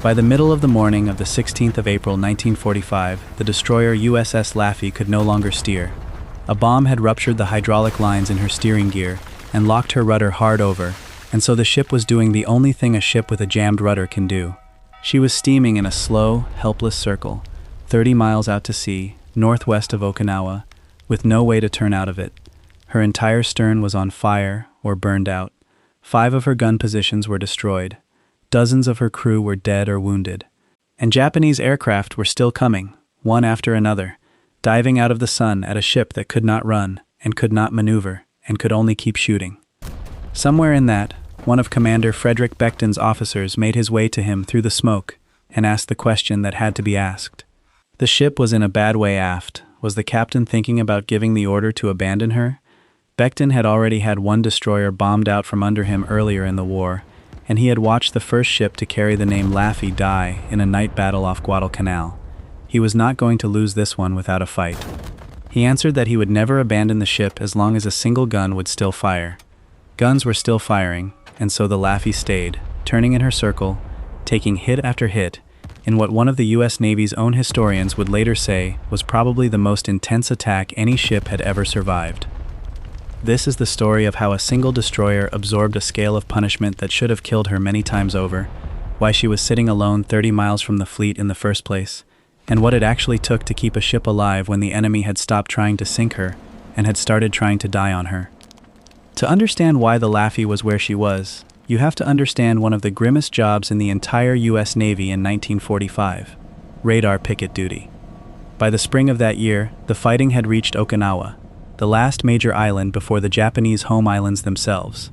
By the middle of the morning of the 16th of April 1945, the destroyer USS Laffey could no longer steer. A bomb had ruptured the hydraulic lines in her steering gear and locked her rudder hard over, and so the ship was doing the only thing a ship with a jammed rudder can do. She was steaming in a slow, helpless circle, 30 miles out to sea, northwest of Okinawa, with no way to turn out of it. Her entire stern was on fire or burned out. 5 of her gun positions were destroyed. Dozens of her crew were dead or wounded. And Japanese aircraft were still coming, one after another, diving out of the sun at a ship that could not run and could not maneuver and could only keep shooting. Somewhere in that, one of Commander Frederick Becton's officers made his way to him through the smoke and asked the question that had to be asked. The ship was in a bad way aft. Was the captain thinking about giving the order to abandon her? Becton had already had one destroyer bombed out from under him earlier in the war, and he had watched the first ship to carry the name Laffey die in a night battle off Guadalcanal. He was not going to lose this one without a fight. He answered that he would never abandon the ship as long as a single gun would still fire. Guns were still firing, and so the Laffey stayed, turning in her circle, taking hit after hit, in what one of the U.S. Navy's own historians would later say was probably the most intense attack any ship had ever survived. This is the story of how a single destroyer absorbed a scale of punishment that should have killed her many times over, why she was sitting alone 30 miles from the fleet in the first place, and what it actually took to keep a ship alive when the enemy had stopped trying to sink her and had started trying to die on her. To understand why the Laffey was where she was, you have to understand one of the grimmest jobs in the entire U.S. Navy in 1945, radar picket duty. By the spring of that year, the fighting had reached Okinawa, the last major island before the Japanese home islands themselves.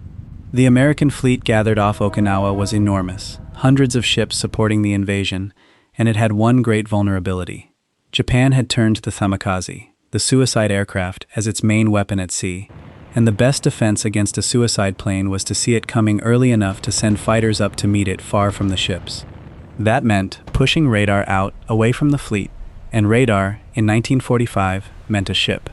The American fleet gathered off Okinawa was enormous, hundreds of ships supporting the invasion, and it had one great vulnerability. Japan had turned the Kamikaze, the suicide aircraft, as its main weapon at sea, and the best defense against a suicide plane was to see it coming early enough to send fighters up to meet it far from the ships. That meant pushing radar out, away from the fleet, and radar, in 1945, meant a ship.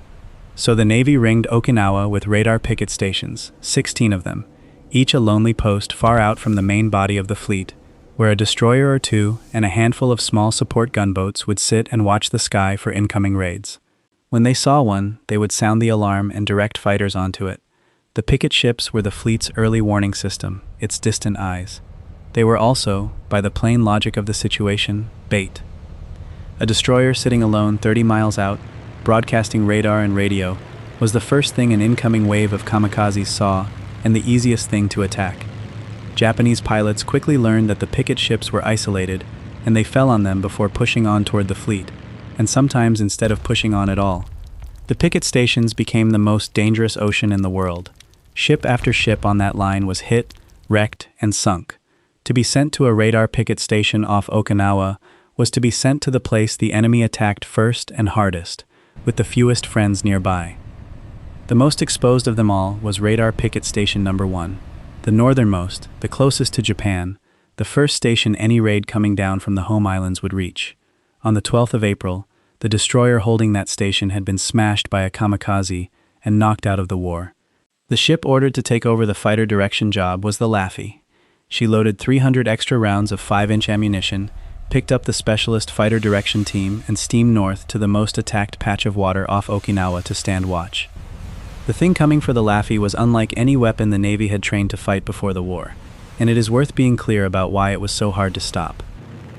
So the Navy ringed Okinawa with radar picket stations, 16 of them, each a lonely post far out from the main body of the fleet, where a destroyer or two and a handful of small support gunboats would sit and watch the sky for incoming raids. When they saw one, they would sound the alarm and direct fighters onto it. The picket ships were the fleet's early warning system, its distant eyes. They were also, by the plain logic of the situation, bait. A destroyer sitting alone 30 miles out, broadcasting radar and radio, was the first thing an incoming wave of kamikazes saw and the easiest thing to attack. Japanese pilots quickly learned that the picket ships were isolated, and they fell on them before pushing on toward the fleet, and sometimes instead of pushing on at all. The picket stations became the most dangerous ocean in the world. Ship after ship on that line was hit, wrecked, and sunk. To be sent to a radar picket station off Okinawa was to be sent to the place the enemy attacked first and hardest, with the fewest friends nearby. The most exposed of them all was radar picket station number 1, the northernmost, the closest to Japan, the first station any raid coming down from the home islands would reach. On the 12th of April, the destroyer holding that station had been smashed by a kamikaze and knocked out of the war. The ship ordered to take over the fighter direction job was the Laffey. She loaded 300 extra rounds of 5-inch ammunition, picked up the specialist fighter direction team, and steamed north to the most attacked patch of water off Okinawa to stand watch. The thing coming for the Laffey was unlike any weapon the Navy had trained to fight before the war, and it is worth being clear about why it was so hard to stop.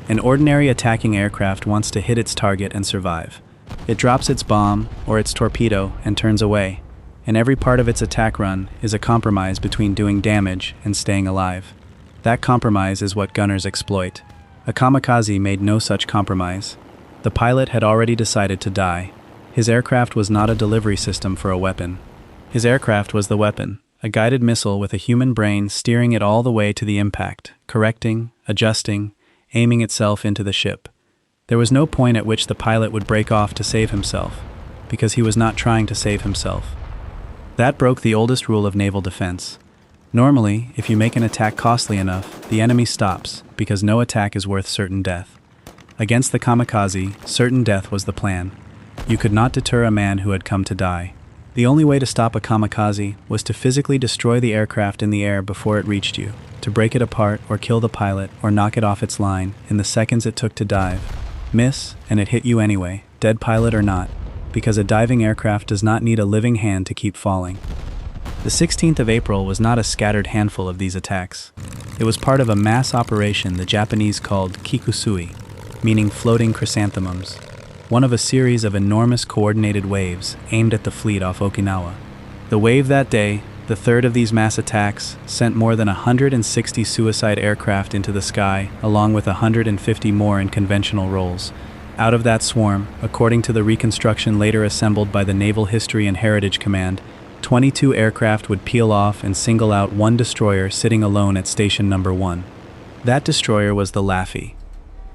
An ordinary attacking aircraft wants to hit its target and survive. It drops its bomb or its torpedo and turns away, and every part of its attack run is a compromise between doing damage and staying alive. That compromise is what gunners exploit. A kamikaze made no such compromise. The pilot had already decided to die. His aircraft was not a delivery system for a weapon. His aircraft was the weapon, a guided missile with a human brain steering it all the way to the impact, correcting, adjusting, aiming itself into the ship. There was no point at which the pilot would break off to save himself, because he was not trying to save himself. That broke the oldest rule of naval defense. Normally, if you make an attack costly enough, the enemy stops, because no attack is worth certain death. Against the kamikaze, certain death was the plan. You could not deter a man who had come to die. The only way to stop a kamikaze was to physically destroy the aircraft in the air before it reached you, to break it apart or kill the pilot or knock it off its line in the seconds it took to dive. Miss, and it hit you anyway, dead pilot or not, because a diving aircraft does not need a living hand to keep falling. The 16th of April was not a scattered handful of these attacks. It was part of a mass operation the Japanese called Kikusui, meaning floating chrysanthemums, one of a series of enormous coordinated waves aimed at the fleet off Okinawa. The wave that day, the third of these mass attacks, sent more than 160 suicide aircraft into the sky, along with 150 more in conventional roles. Out of that swarm, according to the reconstruction later assembled by the Naval History and Heritage Command, 22 aircraft would peel off and single out one destroyer sitting alone at Station Number 1. That destroyer was the Laffey.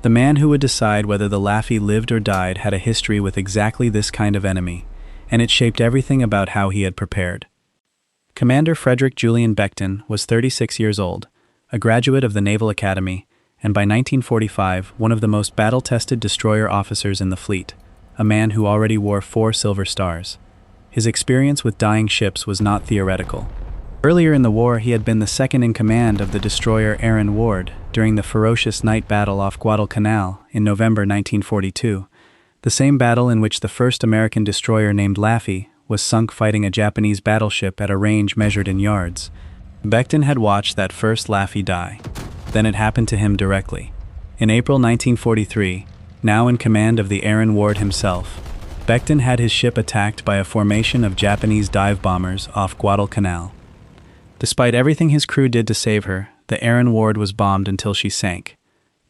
The man who would decide whether the Laffey lived or died had a history with exactly this kind of enemy, and it shaped everything about how he had prepared. Commander Frederick Julian Becton was 36 years old, a graduate of the Naval Academy, and by 1945 one of the most battle-tested destroyer officers in the fleet, a man who already wore 4 silver stars. His experience with dying ships was not theoretical. Earlier in the war, he had been the second in command of the destroyer Aaron Ward during the ferocious night battle off Guadalcanal in November 1942, the same battle in which the first American destroyer named Laffey was sunk fighting a Japanese battleship at a range measured in yards. Becton had watched that first Laffey die. Then it happened to him directly. In April 1943, now in command of the Aaron Ward himself, Becton had his ship attacked by a formation of Japanese dive bombers off Guadalcanal. Despite everything his crew did to save her, the Aaron Ward was bombed until she sank.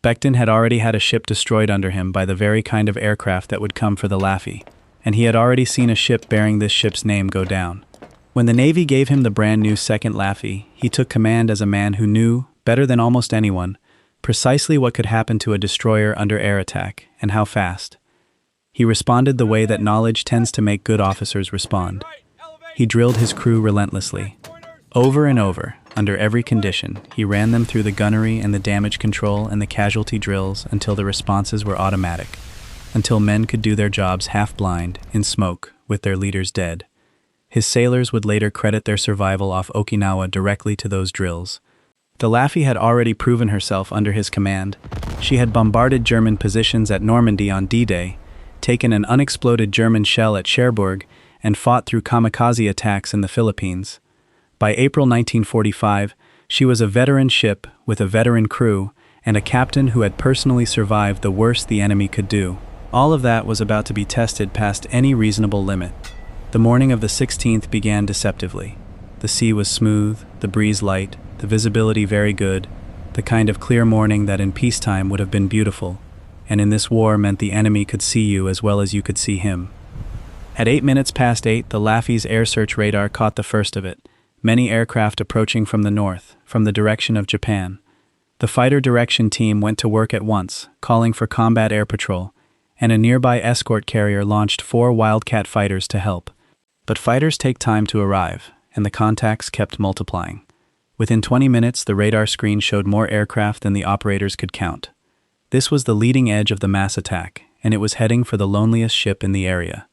Becton had already had a ship destroyed under him by the very kind of aircraft that would come for the Laffey, and he had already seen a ship bearing this ship's name go down. When the Navy gave him the brand new second Laffey, he took command as a man who knew, better than almost anyone, precisely what could happen to a destroyer under air attack, and how fast. He responded the way that knowledge tends to make good officers respond. He drilled his crew relentlessly. Over and over, under every condition, he ran them through the gunnery and the damage control and the casualty drills until the responses were automatic, until men could do their jobs half-blind, in smoke, with their leaders dead. His sailors would later credit their survival off Okinawa directly to those drills. The Laffey had already proven herself under his command. She had bombarded German positions at Normandy on D-Day, taken an unexploded German shell at Cherbourg, and fought through kamikaze attacks in the Philippines. By April 1945, she was a veteran ship with a veteran crew and a captain who had personally survived the worst the enemy could do. All of that was about to be tested past any reasonable limit. The morning of the 16th began deceptively. The sea was smooth, the breeze light, the visibility very good, the kind of clear morning that in peacetime would have been beautiful, and in this war meant the enemy could see you as well as you could see him. At 8 minutes past 8, the Laffey's air search radar caught the first of it. Many aircraft approaching from the north, from the direction of Japan. The fighter direction team went to work at once, calling for combat air patrol, and a nearby escort carrier launched 4 Wildcat fighters to help. But fighters take time to arrive, and the contacts kept multiplying. Within 20 minutes, the radar screen showed more aircraft than the operators could count. This was the leading edge of the mass attack, and it was heading for the loneliest ship in the area.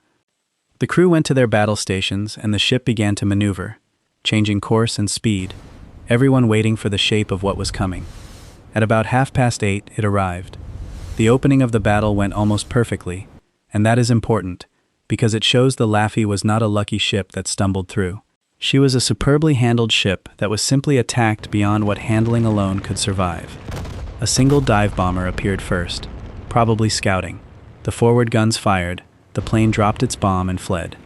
The crew went to their battle stations, and the ship began to maneuver, changing course and speed, everyone waiting for the shape of what was coming. At about 8:30, it arrived. The opening of the battle went almost perfectly, and that is important, because it shows the Laffey was not a lucky ship that stumbled through. She was a superbly handled ship that was simply attacked beyond what handling alone could survive. A single dive bomber appeared first, probably scouting. The forward guns fired, the plane dropped its bomb and fled.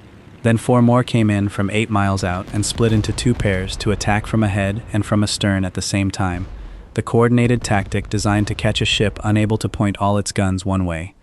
Then 4 more came in from 8 miles out and split into 2 pairs to attack from ahead and from astern at the same time, the coordinated tactic designed to catch a ship unable to point all its guns one way.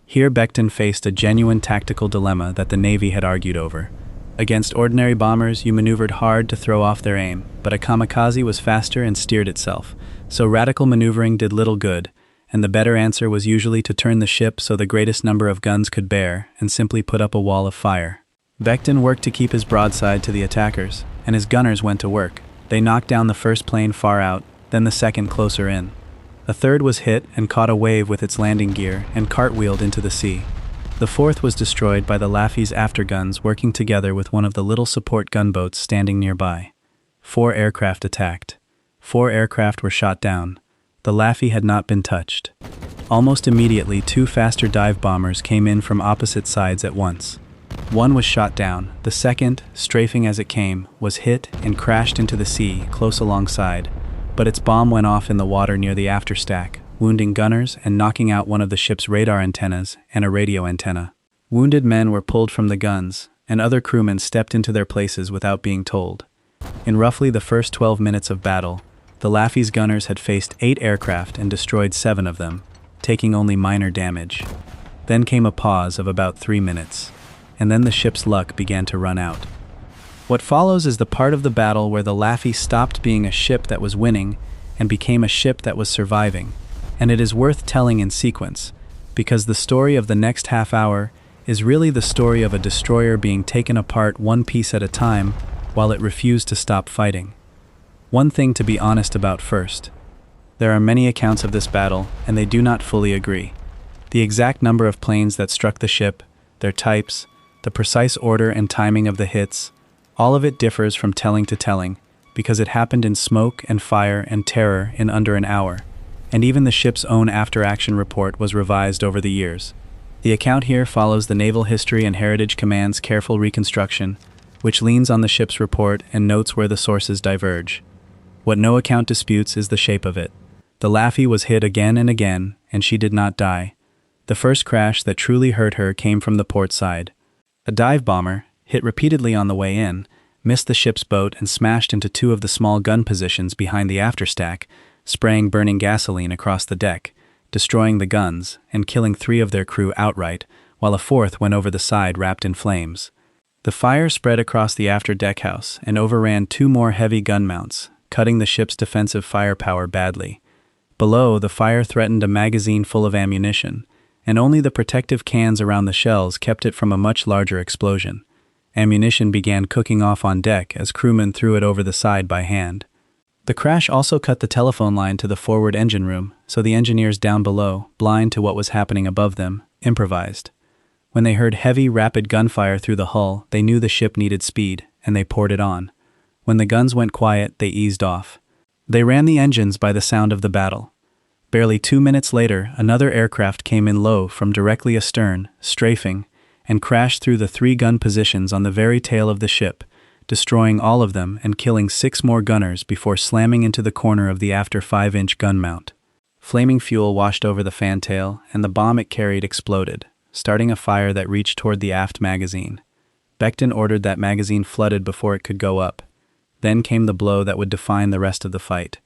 Here Becton faced a genuine tactical dilemma that the Navy had argued over. Against ordinary bombers, you maneuvered hard to throw off their aim, but a kamikaze was faster and steered itself, so radical maneuvering did little good, and the better answer was usually to turn the ship so the greatest number of guns could bear and simply put up a wall of fire. Becton worked to keep his broadside to the attackers, and his gunners went to work. They knocked down the first plane far out, then the second closer in. A third was hit and caught a wave with its landing gear and cartwheeled into the sea. The fourth was destroyed by the Laffey's afterguns working together with one of the little support gunboats standing nearby. 4 aircraft attacked. 4 aircraft were shot down. The Laffey had not been touched. Almost immediately, 2 faster dive bombers came in from opposite sides at once. One was shot down. The second, strafing as it came, was hit and crashed into the sea close alongside, but its bomb went off in the water near the afterstack, wounding gunners and knocking out one of the ship's radar antennas and a radio antenna. Wounded men were pulled from the guns, and other crewmen stepped into their places without being told. In roughly the first 12 minutes of battle, the Laffey's gunners had faced 8 aircraft and destroyed 7 of them, taking only minor damage. Then came a pause of about 3 minutes, and then the ship's luck began to run out. What follows is the part of the battle where the Laffey stopped being a ship that was winning and became a ship that was surviving, and it is worth telling in sequence, because the story of the next half hour is really the story of a destroyer being taken apart one piece at a time while it refused to stop fighting. One thing to be honest about first. There are many accounts of this battle, and they do not fully agree. The exact number of planes that struck the ship, their types, the precise order and timing of the hits, all of it differs from telling to telling, because it happened in smoke and fire and terror in under an hour, and even the ship's own after-action report was revised over the years. The account here follows the Naval History and Heritage Command's careful reconstruction, which leans on the ship's report and notes where the sources diverge. What no account disputes is the shape of it. The Laffey was hit again and again, and she did not die. The first crash that truly hurt her came from the port side. A dive bomber, hit repeatedly on the way in, missed the ship's boat and smashed into 2 of the small gun positions behind the afterstack, spraying burning gasoline across the deck, destroying the guns and killing 3 of their crew outright, while a 4th went over the side wrapped in flames. The fire spread across the after deckhouse and overran 2 more heavy gun mounts, cutting the ship's defensive firepower badly. Below, the fire threatened a magazine full of ammunition, and only the protective cans around the shells kept it from a much larger explosion. Ammunition began cooking off on deck as crewmen threw it over the side by hand. The crash also cut the telephone line to the forward engine room, so the engineers down below, blind to what was happening above them, improvised. When they heard heavy, rapid gunfire through the hull, they knew the ship needed speed, and they poured it on. When the guns went quiet, they eased off. They ran the engines by the sound of the battle. Barely 2 minutes later, another aircraft came in low from directly astern, strafing, and crashed through the 3 gun positions on the very tail of the ship, destroying all of them and killing 6 more gunners before slamming into the corner of the after 5-inch gun mount. Flaming fuel washed over the fantail, and the bomb it carried exploded, starting a fire that reached toward the aft magazine. Becton ordered that magazine flooded before it could go up. Then came the blow that would define the rest of the fight.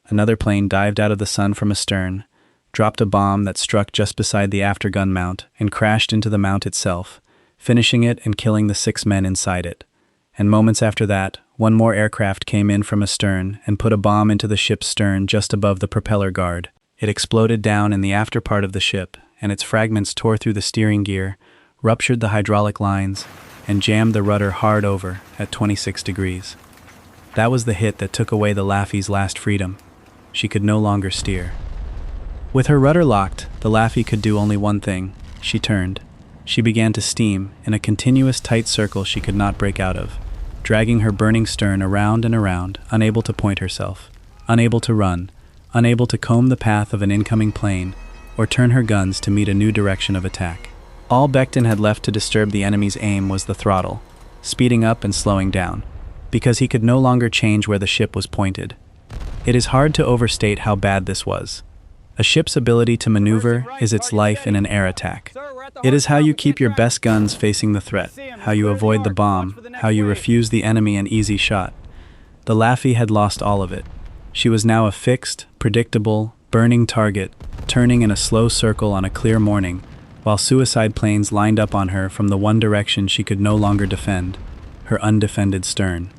Another plane dived out of the sun from astern, dropped a bomb that struck just beside the aftergun mount and crashed into the mount itself, finishing it and killing the 6 men inside it. And moments after that, one more aircraft came in from astern and put a bomb into the ship's stern just above the propeller guard. It exploded down in the after part of the ship, and its fragments tore through the steering gear, ruptured the hydraulic lines, and jammed the rudder hard over at 26 degrees. That was the hit that took away the Laffey's last freedom. She could no longer steer. With her rudder locked, the Laffey could do only one thing. She turned. She began to steam in a continuous tight circle she could not break out of, dragging her burning stern around and around, unable to point herself, unable to run, unable to comb the path of an incoming plane, or turn her guns to meet a new direction of attack. All Becton had left to disturb the enemy's aim was the throttle, speeding up and slowing down, because he could no longer change where the ship was pointed. It is hard to overstate how bad this was. A ship's ability to maneuver is its life in an air attack. It is how you keep your best guns facing the threat, how you avoid the bomb, how you refuse the enemy an easy shot. The Laffey had lost all of it. She was now a fixed, predictable, burning target, turning in a slow circle on a clear morning, while suicide planes lined up on her from the one direction she could no longer defend, her undefended stern.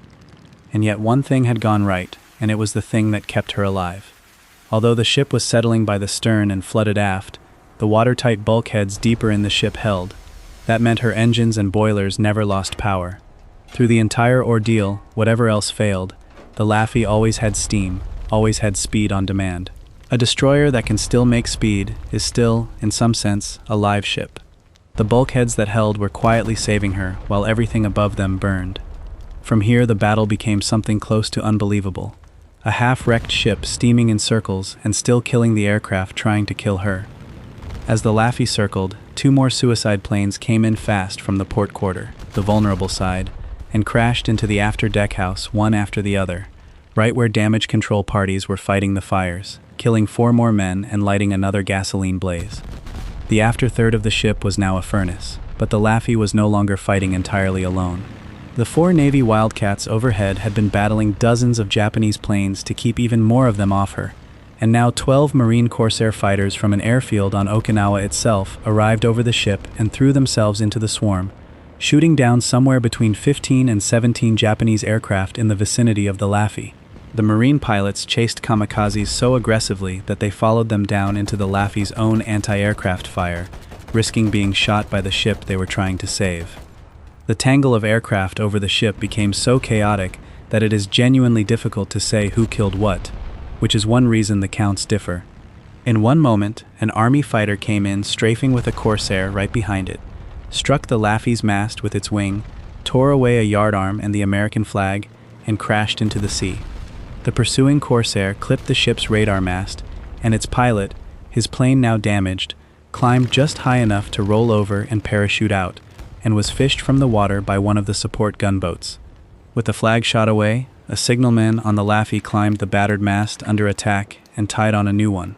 And yet one thing had gone right, and it was the thing that kept her alive. Although the ship was settling by the stern and flooded aft, the watertight bulkheads deeper in the ship held. That meant her engines and boilers never lost power. Through the entire ordeal, whatever else failed, the Laffey always had steam, always had speed on demand. A destroyer that can still make speed is still, in some sense, a live ship. The bulkheads that held were quietly saving her while everything above them burned. From here the battle became something close to unbelievable. A half-wrecked ship steaming in circles and still killing the aircraft trying to kill her. As the Laffey circled, 2 more suicide planes came in fast from the port quarter, the vulnerable side, and crashed into the after deck house one after the other, right where damage control parties were fighting the fires, killing 4 more men and lighting another gasoline blaze. The after third of the ship was now a furnace, but the Laffey was no longer fighting entirely alone. The 4 Navy Wildcats overhead had been battling dozens of Japanese planes to keep even more of them off her, and now 12 Marine Corsair fighters from an airfield on Okinawa itself arrived over the ship and threw themselves into the swarm, shooting down somewhere between 15 and 17 Japanese aircraft in the vicinity of the Laffey. The Marine pilots chased Kamikazes so aggressively that they followed them down into the Laffey's own anti-aircraft fire, risking being shot by the ship they were trying to save. The tangle of aircraft over the ship became so chaotic that it is genuinely difficult to say who killed what, which is one reason the counts differ. In one moment, an Army fighter came in strafing with a Corsair right behind it, struck the Laffey's mast with its wing, tore away a yardarm and the American flag, and crashed into the sea. The pursuing Corsair clipped the ship's radar mast, and its pilot, his plane now damaged, climbed just high enough to roll over and parachute out, and was fished from the water by one of the support gunboats. With the flag shot away, a signalman on the Laffey climbed the battered mast under attack and tied on a new one.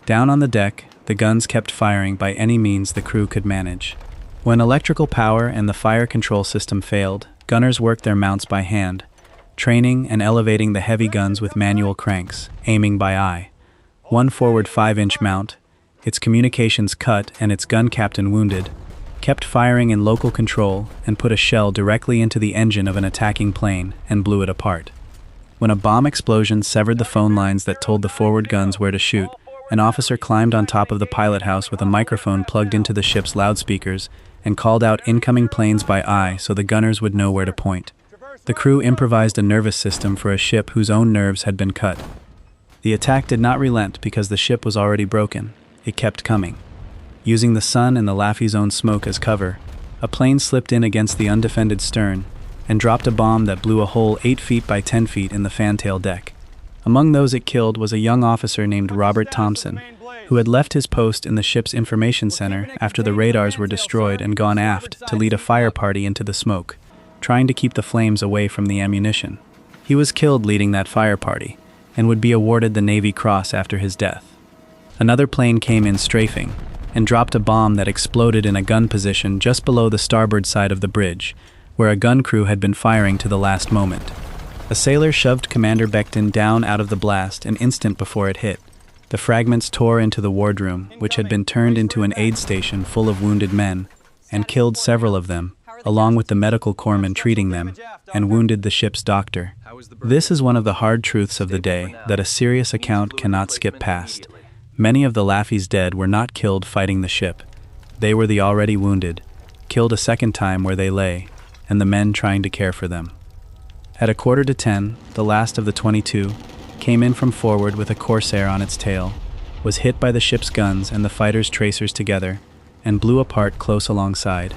Down on the deck, the guns kept firing by any means the crew could manage. When electrical power and the fire control system failed, gunners worked their mounts by hand, training and elevating the heavy guns with manual cranks, aiming by eye. One forward 5-inch mount, its communications cut and its gun captain wounded, kept firing in local control and put a shell directly into the engine of an attacking plane and blew it apart. When a bomb explosion severed the phone lines that told the forward guns where to shoot, an officer climbed on top of the pilot house with a microphone plugged into the ship's loudspeakers and called out incoming planes by eye so the gunners would know where to point. The crew improvised a nervous system for a ship whose own nerves had been cut. The attack did not relent because the ship was already broken. It kept coming. Using the sun and the Laffey's own smoke as cover, a plane slipped in against the undefended stern and dropped a bomb that blew a hole 8 feet by 10 feet in the fantail deck. Among those it killed was a young officer named Robert Thompson, who had left his post in the ship's information center after the radars were destroyed and gone aft to lead a fire party into the smoke, trying to keep the flames away from the ammunition. He was killed leading that fire party, and would be awarded the Navy Cross after his death. Another plane came in strafing, and dropped a bomb that exploded in a gun position just below the starboard side of the bridge, where a gun crew had been firing to the last moment. A sailor shoved Commander Becton down out of the blast an instant before it hit. The fragments tore into the wardroom, which had been turned into an aid station full of wounded men, and killed several of them, along with the medical corpsmen treating them, and wounded the ship's doctor. This is one of the hard truths of the day that a serious account cannot skip past. Many of the Laffey's dead were not killed fighting the ship. They were the already wounded, killed a second time where they lay, and the men trying to care for them. At 9:45, the last of the 22 came in from forward with a Corsair on its tail, was hit by the ship's guns and the fighters' tracers together, and blew apart close alongside.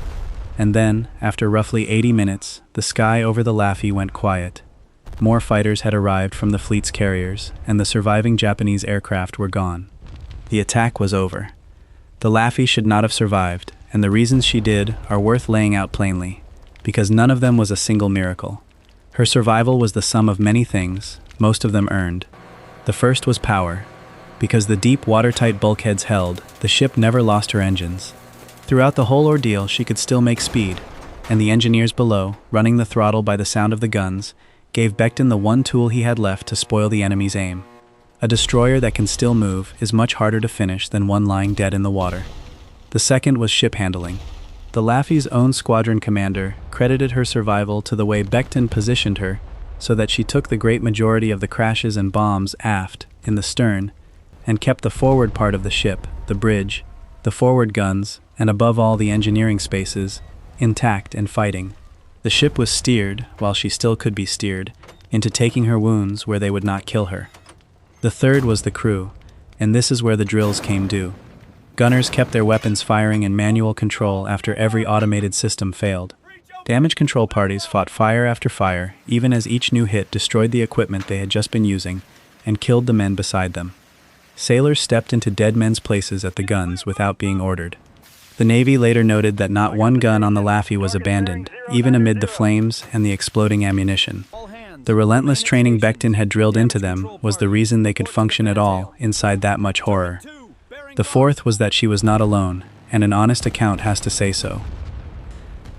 And then, after roughly 80 minutes, the sky over the Laffey went quiet. More fighters had arrived from the fleet's carriers, and the surviving Japanese aircraft were gone. The attack was over. The Laffey should not have survived, and the reasons she did are worth laying out plainly, because none of them was a single miracle. Her survival was the sum of many things, most of them earned. The first was power. Because the deep, watertight bulkheads held, the ship never lost her engines. Throughout the whole ordeal, she could still make speed, and the engineers below, running the throttle by the sound of the guns, gave Becton the one tool he had left to spoil the enemy's aim. A destroyer that can still move is much harder to finish than one lying dead in the water. The second was ship handling. The Laffey's own squadron commander credited her survival to the way Becton positioned her so that she took the great majority of the crashes and bombs aft, in the stern, and kept the forward part of the ship, the bridge, the forward guns, and above all the engineering spaces, intact and fighting. The ship was steered, while she still could be steered, into taking her wounds where they would not kill her. The third was the crew, and this is where the drills came due. Gunners kept their weapons firing in manual control after every automated system failed. Damage control parties fought fire after fire, even as each new hit destroyed the equipment they had just been using and killed the men beside them. Sailors stepped into dead men's places at the guns without being ordered. The Navy later noted that not one gun on the Laffey was abandoned, even amid the flames and the exploding ammunition. The relentless training Becton had drilled into them was the reason they could function at all inside that much horror. The fourth was that she was not alone, and an honest account has to say so.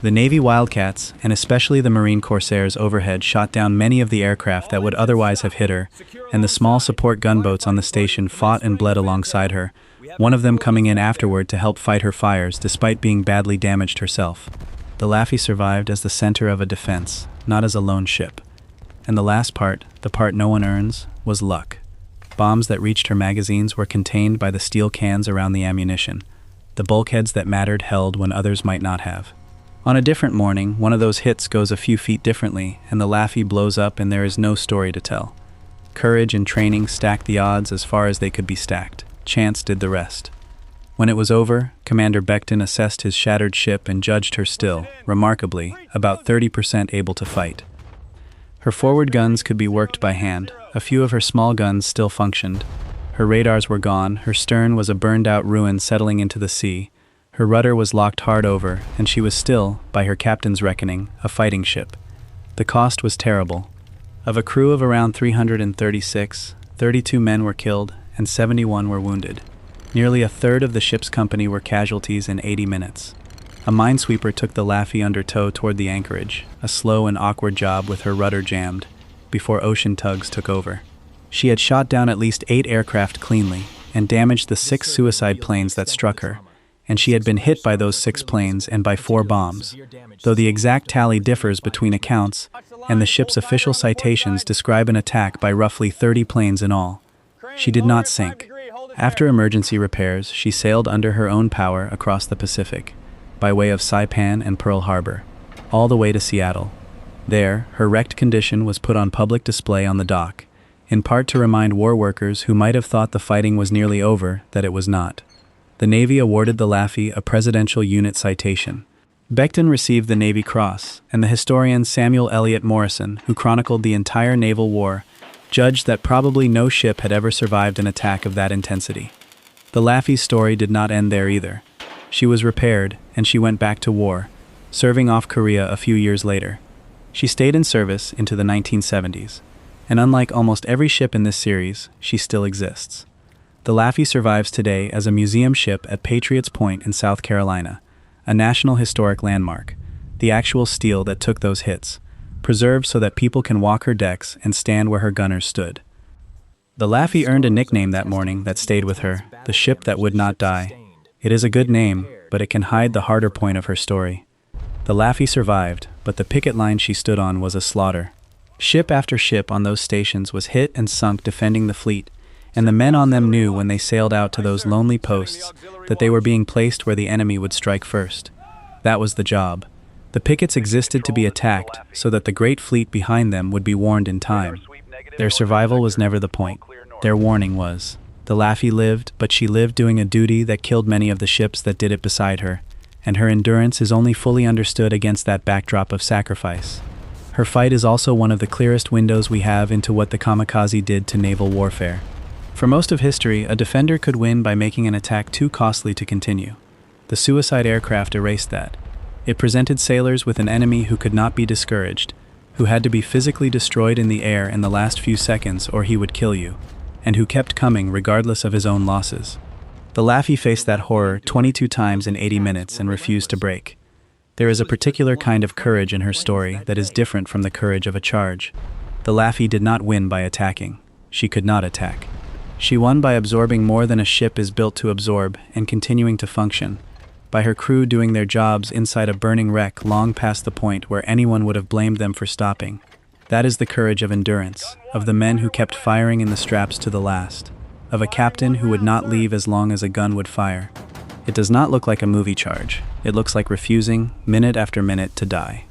The Navy Wildcats, and especially the Marine Corsairs overhead, shot down many of the aircraft that would otherwise have hit her, and the small support gunboats on the station fought and bled alongside her, one of them coming in afterward to help fight her fires despite being badly damaged herself. The Laffey survived as the center of a defense, not as a lone ship. And the last part, the part no one earns, was luck. Bombs that reached her magazines were contained by the steel cans around the ammunition. The bulkheads that mattered held when others might not have. On a different morning, one of those hits goes a few feet differently, and the Laffey blows up and there is no story to tell. Courage and training stacked the odds as far as they could be stacked. Chance did the rest. When it was over, Commander Becton assessed his shattered ship and judged her still, remarkably, about 30% able to fight. Her forward guns could be worked by hand. A few of her small guns still functioned. Her radars were gone, her stern was a burned-out ruin settling into the sea. Her rudder was locked hard over, and she was still, by her captain's reckoning, a fighting ship. The cost was terrible. Of a crew of around 336, 32 men were killed, and 71 were wounded. Nearly a third of the ship's company were casualties in 80 minutes. A minesweeper took the Laffey under tow toward the anchorage, a slow and awkward job with her rudder jammed, before ocean tugs took over. She had shot down at least 8 aircraft cleanly, and damaged the 6 suicide planes that struck her, and she had been hit by those 6 planes and by 4 bombs, though the exact tally differs between accounts, and the ship's official citations describe an attack by roughly 30 planes in all. She did not sink. After emergency repairs, she sailed under her own power across the Pacific, by way of Saipan and Pearl Harbor, all the way to Seattle. There, her wrecked condition was put on public display on the dock, in part to remind war workers who might have thought the fighting was nearly over that it was not. The Navy awarded the Laffey a Presidential Unit Citation. Becton received the Navy Cross, and the historian Samuel Eliot Morison, who chronicled the entire naval war, judged that probably no ship had ever survived an attack of that intensity. The Laffey's story did not end there either. She was repaired, and she went back to war, serving off Korea a few years later. She stayed in service into the 1970s, and unlike almost every ship in this series, she still exists. The Laffey survives today as a museum ship at Patriots Point in South Carolina, a National Historic Landmark, the actual steel that took those hits, preserved so that people can walk her decks and stand where her gunners stood. The Laffey earned a nickname that morning that stayed with her, the ship that would not die. It is a good name, but it can hide the harder point of her story. The Laffey survived, but the picket line she stood on was a slaughter. Ship after ship on those stations was hit and sunk defending the fleet, and the men on them knew when they sailed out to those lonely posts that they were being placed where the enemy would strike first. That was the job. The pickets existed to be attacked so that the great fleet behind them would be warned in time. Their survival was never the point. Their warning was. The Laffey lived, but she lived doing a duty that killed many of the ships that did it beside her, and her endurance is only fully understood against that backdrop of sacrifice. Her fight is also one of the clearest windows we have into what the Kamikaze did to naval warfare. For most of history, a defender could win by making an attack too costly to continue. The suicide aircraft erased that. It presented sailors with an enemy who could not be discouraged, who had to be physically destroyed in the air in the last few seconds or he would kill you, and who kept coming regardless of his own losses. The Laffey faced that horror 22 times in 80 minutes and refused to break. There is a particular kind of courage in her story that is different from the courage of a charge. The Laffey did not win by attacking. She could not attack. She won by absorbing more than a ship is built to absorb and continuing to function, by her crew doing their jobs inside a burning wreck long past the point where anyone would have blamed them for stopping. That is the courage of endurance, of the men who kept firing in the straps to the last, of a captain who would not leave as long as a gun would fire. It does not look like a movie charge. It looks like refusing, minute after minute, to die.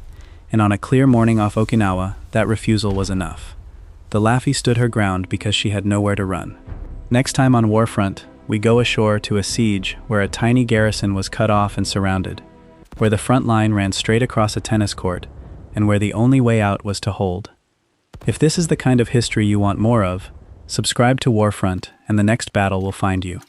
And on a clear morning off Okinawa, that refusal was enough. The Laffey stood her ground because she had nowhere to run. Next time on WARFRONT, we go ashore to a siege where a tiny garrison was cut off and surrounded, where the front line ran straight across a tennis court, and where the only way out was to hold. If this is the kind of history you want more of, subscribe to WARFRONT and the next battle will find you.